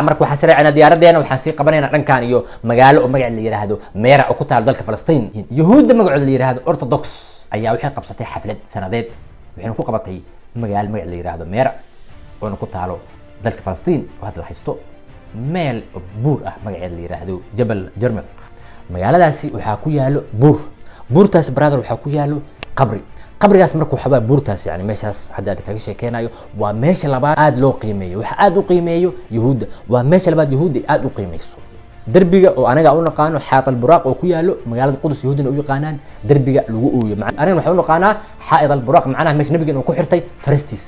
marka waxaan sirayna diyaaradeena waxaan sii qabanayna dhankan iyo magaalo oo magac la yiraahdo Meera oo ku taal dalka Falastiin. Yahuudda magacooda la yiraahdo Orthodox ayaa waxay qabsatay xaflad sanadeed waxayna ku qabatay magaalo magac la yiraahdo Meera oo ku taalo dalka Falastiin oo hadda la haysto meel buur ah magaceeda la yiraahdo Jabal Jarmiq. magaaladaasi waxaa ku yaalo buurtaas brother waxaa ku yaalo qabrigaas markuu xabaa buurtaas yani meeshaas hadda aad kaga sheekeenayo waa meesha labaad aad loo qiimeeyo waxa aad u qiimeeyo yahuudda waa meesha labaad yahuudda aad u qiimeyso derbiga oo anaga u naqaano xaad al-buraaq oo ku yaalo magaalada qudus yahuudina u yaqaanaan derbiga lagu ooyo aniga waxa u naqaanaa xaad al-buraaq macnaha meesha nabiga uu ku xirtay faristiis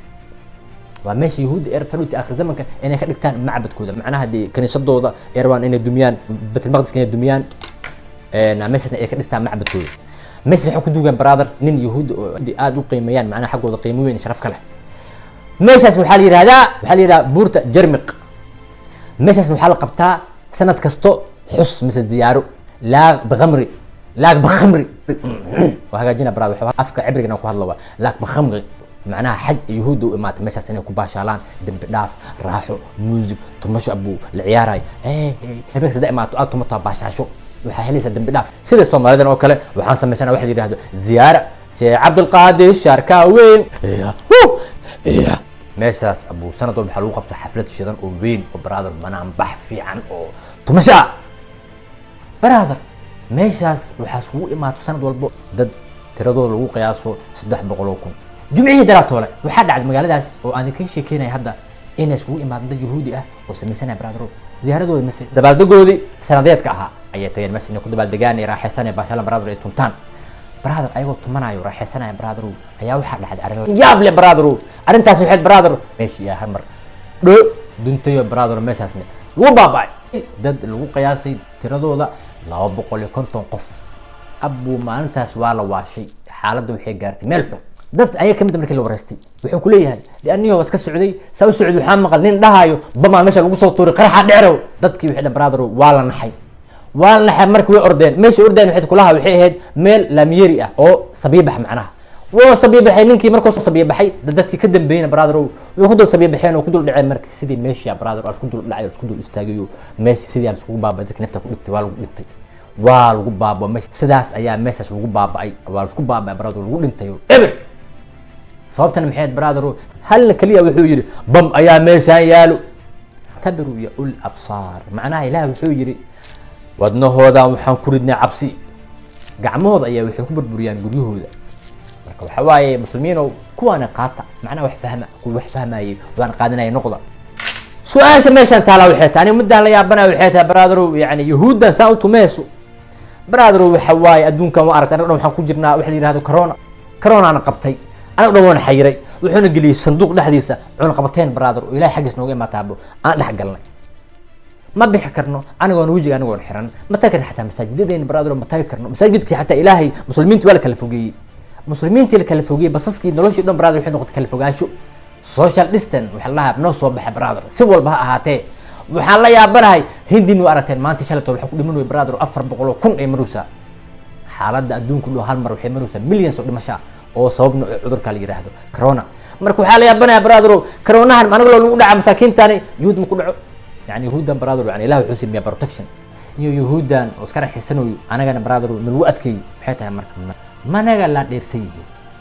waa meesha yahuudda ee rabta aakhir zamanka inay ka dhigtaan macbadkooda macnaha hadii kaniisadooda ee rabaan inay dumiyaan Baytul Maqdis inay dumiyaan meesha ay ka dhistaan macbadkooda meesha waxa ku duugan brother nin yahuud oo aad u qiimeeyaan macnaha xaqooda qiimo weyn sharaf kale meeshaas waxaa la yiraahdaa buurta Jarmiq meeshaas waxaa la qabtaa sanad kasto xus mise ziyaaro laag baqamri waa hagaajina brother waxa afka cibrigana ku hadlaa laag baqamri macnaha xaj yahuud oo imaatay meeshaas inay ku baashaalaan dambi dhaaf raaxo music tumasho abu la ciyaaray habeenka saddex imaato aad tumata baashaasho waxa helaysa dambi dhaaf sida Soomaalidan oo kale waxaan sameysana wax la yiraahdo ziyaara Sheekh Abdul Qaadir Sharkaweyn meeshaas abu sanad waxa lagu qabto xaflad shidan oo weyn oo brother banaan bax fiican oo tumasha brother meeshaas waxa isugu imaato sanad walba dad tiradooda lagu qiyaaso 300,000 jumcihii daraatoole waxaa dhacday magaaladaas oo aan ka sheekeynay hadda inay isugu imaadeen yahuudi ah oo sameysana brother ziyaaradooda mise dabaaldegoodii sanadeedka ahaa ayay tageen meesha inay ku dabaaldegaan iyo raaxaysanay baashalan brother ay tuntaan brother ayagoo tumanayo raaxaysanay brother ayaa waxa dhacday arrin yaab leh brother arrintaas waxay brother meeshii hal mar duntayo brother meeshaasna lagu baabay dad lagu qiyaasay tiradooda 250 qof abu maalintaas waa la waashay xaaladda waxay gaartay meel xun dad ayaa kamid markii la wareystay wuxuu ku leeyahay li'anniyo iska socday soo socday waxa maqal nin dhahayo bama meesha lagu soo tuuray qaraxa dheerow dadkii wixii brother waa la naxay markii way ordeen meesha ordeen waxay kulaha waxay ahayd meel laamiyeri ah oo sabiibax macnaha woo sabiibaxay ninkii markuu sabiibaxay dadkii ka dambeeyna brother uu ku dul sabiibaxeen oo ku dul dhacay markii sidii meesha brother isku dul dhacay isku dul istaagayo meesha sidii aan isku baabay dadkii nafta ku dhigtay waa lagu baabo meesha sidaas ayaa meeshaas lagu baabay waa isku baabay brother lagu dhintay eber sababtan maxay brother hal kaliya wuxuu yiri bam ayaa meesha yaalo tabiru ya ul absar macnaha ilaahay wuxuu yiri wadnahooda waxaan ku ridnaa cabsi gacmahooda ayaa waxay ku burburiyaan guryahooda marka waxa waaye muslimiin oo kuwana qaata macnaha wax fahmayay waan qaadanay noqda su'aasha meeshan taala waxay tahay muddo la yaabana waxay tahay brother yani yahuudan saa u tumeeso brother waxa waaye adduunka ma aragtay anaga waxaan ku jirnaa wax la yiraahdo corona ana qabtay anaga dhawoon xayiray wuxuuna geliyay sanduuq dhexdiisa cun qabateen brother oo ilaahay xaqiis nooga imaataabo aan dhex galnay ما بيحكرنا أنا ونوجي أنا ونحرن ما تاكر حتى مساجدين برادر ما تاكرنا مساجدك حتى إلهي مسلمين ولا كلفوجي مسلمين تلك كلفوجي بس أسكي نلوش يدون برادر وحنا نقط كلفوجي شو سوشيال ديستن وحلاها بنوصل بح برادر سوى بها هاتي وحلا يا براي هندين وأرتين ما أنت شلت الحكم منو برادر أفر بقولوا كن إمروسا حالات الدون كله هالمر وحي مروسا مليون صوت مشاع أو صوبنا عذر كالي هذا كورونا مركو حلا يا بنا برادر كورونا ما نقول له نقول مساكين تاني يود مكل يعني يهودا برادر يعني الله يحسن بيا بروتكشن يهودا وسكر حسنوا أنا جانا برادر من وقتكي بحياتها مركب ما نجا لا ديرسي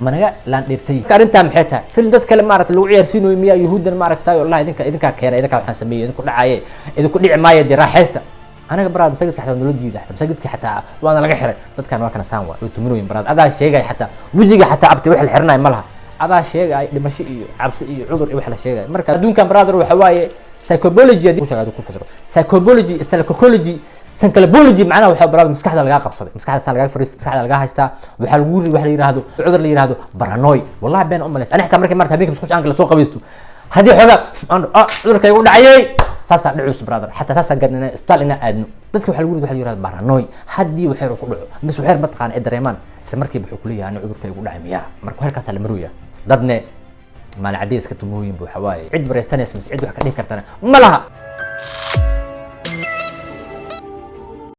ما نجا لا ديرسي كارنتا بحياتها سلدت كلام معركة لو عيرسينو يميا يهودا معركة تاي والله إذنك كيرا إذنك حنسميه إذنك كل عاية إذنك كل عماية دي راح حسته أنا برادر مسجد حتى نولدي تحت مسجد حتى وأنا لقى حرة ضد كان واكنا سانوا يتمنوا برادر هذا الشيء جاي حتى وجهي حتى عبتي وحل حرنا يملها هذا الشيء جاي لمشي عبسي عذر وحل شيء جاي مركز دون كان برادر وحواي psychology دي شغله ku fasiro psychology psychology psychology macnaha waxa barada maskaxda laga qabsaday maskaxda laga fariist maskaxda laga haysta waxa lagu wax la yiraahdo cudur la yiraahdo paranoid wallahi been umaleys ana xitaa markii marta habeenka masquush aan kala soo qabaysto hadii xoga cudurka igu dhacayay saasa dhicus brother hatta saasa garnaa isbitaal ina aadno dadka waxa lagu yiraahdo paranoid hadii waxay ku dhaco mis waxay ma taqaan dareemaan isla markii wuxuu ku leeyahay cudurka igu dhacay miya marka halkaas la maruya dadne ما العديس كتموين بو حواي عد بريسانيس مس عد وحكا ديه كرتنا مالها